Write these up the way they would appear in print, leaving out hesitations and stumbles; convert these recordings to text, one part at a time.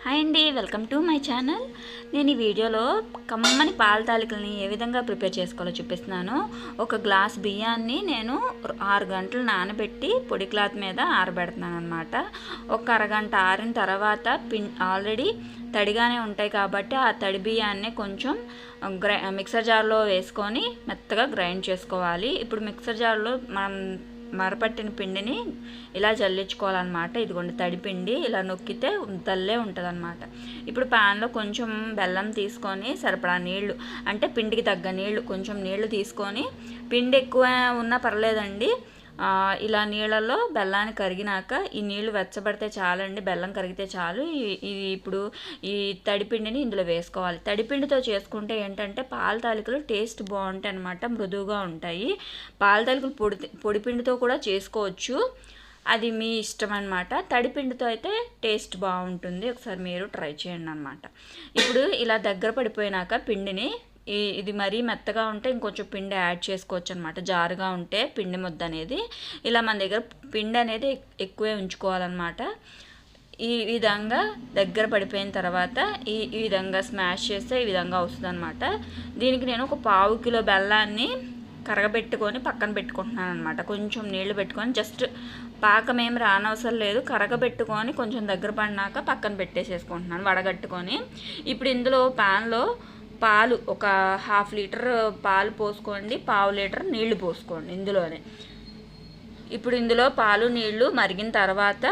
Hi అండి, welcome to my channel. నేను ఈ వీడియోలో కమ్మని పాల తాలికల్ని ఏ విధంగా ప్రిపేర్ చేసుకోవాలో చూపిస్తున్నాను. ఒక గ్లాస్ బియ్యాన్ని నేను 6 గంటలు నానబెట్టి పొడి క్లాత్ మీద ఆరబెడుతున్నాను అనమాట. ఒక అరగంట ఆరిన తర్వాత ఆల్రెడీ తడిగానే ఉంటాయి కాబట్టి ఆ తడి బియ్యాన్ని కొంచెం మిక్సర్ జార్లో వేసుకొని మెత్తగా గ్రైండ్ చేసుకోవాలి. ఇప్పుడు మిక్సర్ జార్లో మనం మరపట్టిన పిండిని ఇలా జల్లించుకోవాలన్నమాట. ఇదిగోండి తడి పిండి, ఇలా నొక్కితే తల్లే ఉంటుంది అనమాట. ఇప్పుడు ప్యాన్లో కొంచెం బెల్లం తీసుకొని సరిపడా నీళ్లు, అంటే పిండికి తగ్గ నీళ్లు, కొంచెం నీళ్లు తీసుకొని, పిండి ఎక్కువ ఉన్నా పర్లేదండి, ఇలా నీళ్ళల్లో బెల్లాన్ని కరిగినాక ఈ నీళ్లు వెచ్చబడితే చాలండి, బెల్లం కరిగితే చాలు. ఇది ఇప్పుడు ఈ తడిపిండిని ఇందులో వేసుకోవాలి. తడిపిండితో చేసుకుంటే ఏంటంటే పాల తాలికలు టేస్ట్ బాగుంటాయి అన్నమాట, మృదువుగా ఉంటాయి. పాల తాలికలు పొడిపిండితో కూడా చేసుకోవచ్చు, అది మీ ఇష్టం అనమాట. తడిపిండితో అయితే టేస్ట్ బాగుంటుంది, ఒకసారి మీరు ట్రై చేయండి అనమాట. ఇప్పుడు ఇలా దగ్గర పడిపోయినాక పిండిని, ఇది మరీ మెత్తగా ఉంటే ఇంకొంచెం పిండి యాడ్ చేసుకోవచ్చు అనమాట. జారుగా ఉంటే పిండి ముద్ద అనేది, ఇలా మన దగ్గర పిండి అనేది ఎక్కువే ఉంచుకోవాలన్నమాట. ఈ విధంగా దగ్గర పడిపోయిన తర్వాత ఈ విధంగా స్మాష్ చేస్తే ఈ విధంగా వస్తుంది అనమాట. దీనికి నేను ఒక 1/2 కిలో బెల్లాన్ని కరగబెట్టుకొని పక్కన పెట్టుకుంటున్నాను అనమాట. కొంచెం నీళ్లు పెట్టుకొని, జస్ట్ పాకం ఏం రానవసరం లేదు, కరగబెట్టుకొని కొంచెం దగ్గర పడినాక పక్కన పెట్టేసేసుకుంటున్నాను వడగట్టుకొని. ఇప్పుడు ఇందులో ప్యాన్లో పాలు, ఒక 1/2 లీటర్ పాలు పోసుకోండి, 1/4 లీటర్ నీళ్లు పోసుకోండి ఇందులోనే. ఇప్పుడు ఇందులో పాలు నీళ్లు మరిగిన తర్వాత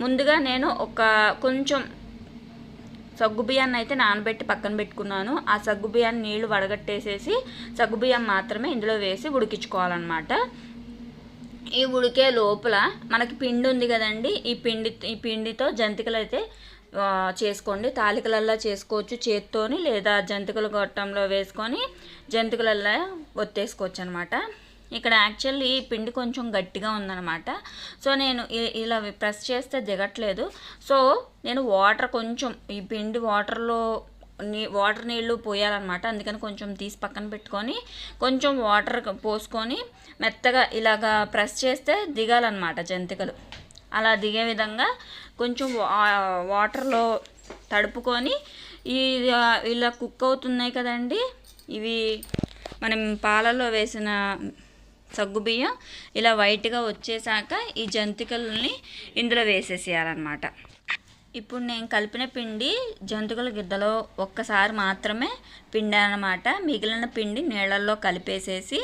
ముందుగా నేను కొంచెం సగ్గుబియ్యాన్ని అయితే నానబెట్టి పక్కన పెట్టుకున్నాను. ఆ సగ్గుబియ్యాన్ని నీళ్లు వడగట్టేసేసి సగ్గుబియ్యం మాత్రమే ఇందులో వేసి ఉడికించుకోవాలన్నమాట. ఈ ఉడికే లోపల మనకి పిండి ఉంది కదండి, ఈ పిండితో జంతికలు అయితే చేసుకోండి. తాలికలల్లా చేసుకోవచ్చు చేత్తోని, లేదా జంతికల గొట్టంలో వేసుకొని జంతికలల్లా ఒత్తేసుకోవచ్చు అనమాట. ఇక్కడ యాక్చువల్లీ ఈ పిండి కొంచెం గట్టిగా ఉందన్నమాట. సో నేను ఇలా ప్రెస్ చేస్తే దిగట్లేదు. సో నేను వాటర్ కొంచెం, ఈ పిండి వాటర్ నీళ్ళు పోయాలన్నమాట. అందుకని కొంచెం తీసి పక్కన పెట్టుకొని కొంచెం వాటర్ పోసుకొని మెత్తగా ఇలాగా ప్రెస్ చేస్తే దిగాలన్నమాట జంతికలు. అలా దిగే విధంగా కొంచెం వాటర్లో తడుపుకొని ఇలా కుక్ అవుతున్నాయి కదండి, ఇవి మనం పాలలో వేసిన సగ్గుబియ్యం ఇలా వైట్గా వచ్చేసాక ఈ జంతికల్ని ఇందులో వేసేసేయాలన్నమాట. ఇప్పుడు నేను కలిపిన పిండి జంతికల గిద్దలో ఒక్కసారి మాత్రమే పిండానమాట. మిగిలిన పిండి నీళ్ళల్లో కలిపేసేసి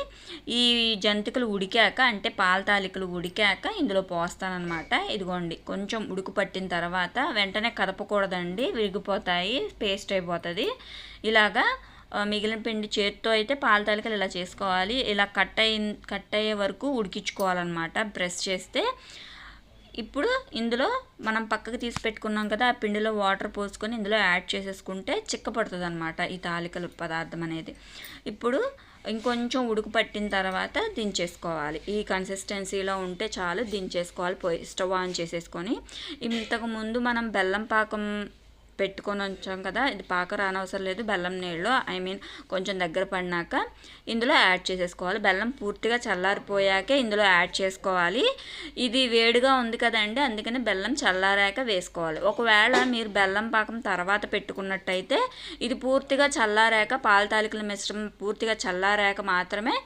ఈ జంతికలు ఉడికాక, అంటే పాల తాలికలు ఉడికాక ఇందులో పోస్తానమాట. ఇదిగోండి, కొంచెం ఉడుకు పట్టిన తర్వాత వెంటనే కదపకూడదండి, విరిగిపోతాయి, పేస్ట్ అయిపోతుంది. ఇలాగా మిగిలిన పిండి చేత్తో అయితే పాల తాలికలు ఇలా చేసుకోవాలి. ఇలా కట్ అయ్యే వరకు ఉడికించుకోవాలన్నమాట ప్రెస్ చేస్తే. ఇప్పుడు ఇందులో మనం పక్కకు తీసి పెట్టుకున్నాం కదా, ఆ పిండిలో వాటర్ పోసుకొని ఇందులో యాడ్ చేసేసుకుంటే చిక్కపడుతుంది అనమాట ఈ తాలికలు పదార్థం అనేది. ఇప్పుడు ఇంకొంచెం ఉడుకు పట్టిన తర్వాత దించేసుకోవాలి. ఈ కన్సిస్టెన్సీలో ఉంటే చాలు, దించేసుకోవాలి. స్టవ్ ఆన్ చేసేసుకొని, ఇంతకుముందు మనం బెల్లం పాకం పెట్టుకొని ఉంచాం కదా, ఇది పాక రానవసరం లేదు, బెల్లం నీళ్ళు కొంచెం దగ్గర పడినాక ఇందులో యాడ్ చేసేసుకోవాలి. బెల్లం పూర్తిగా చల్లారిపోయాకే ఇందులో యాడ్ చేసుకోవాలి. ఇది వేడిగా ఉంది కదండి, అందుకని బెల్లం చల్లారాక వేసుకోవాలి. ఒకవేళ మీరు బెల్లం పాకం తర్వాత పెట్టుకున్నట్టయితే ఇది పూర్తిగా చల్లారాక, పాల తాలికల మిశ్రమం పూర్తిగా చల్లారాక మాత్రమే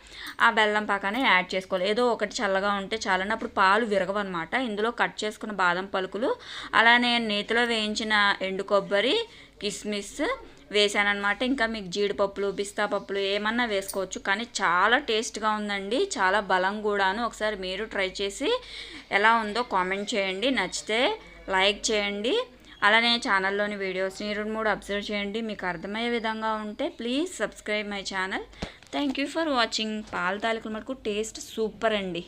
ఆ బెల్లం పాకాన్ని యాడ్ చేసుకోవాలి. ఏదో ఒకటి చల్లగా ఉంటే చాలండి, అప్పుడు పాలు విరగవన్నమాట. ఇందులో కట్ చేసుకున్న బాదం పలుకులు, అలానే నేతిలో వేయించిన ఎండు కొబ్బరి, కిస్మిస్ వేసానమాట. ఇంకా మీకు జీడిపప్పులు, పిస్తా పప్పులు ఏమన్నా వేసుకోవచ్చు, కానీ చాలా టేస్ట్గా ఉందండి, చాలా బలం కూడాను. ఒకసారి మీరు ట్రై చేసి ఎలా ఉందో కామెంట్ చేయండి, నచ్చితే లైక్ చేయండి. అలానే ఛానల్లోని వీడియోస్ని 2-3 అబ్జర్వ్ చేయండి, మీకు అర్థమయ్యే విధంగా ఉంటే please subscribe my channel. Thank you for watching. పాల తాలికలు మటుకు టేస్ట్ సూపర్ అండి.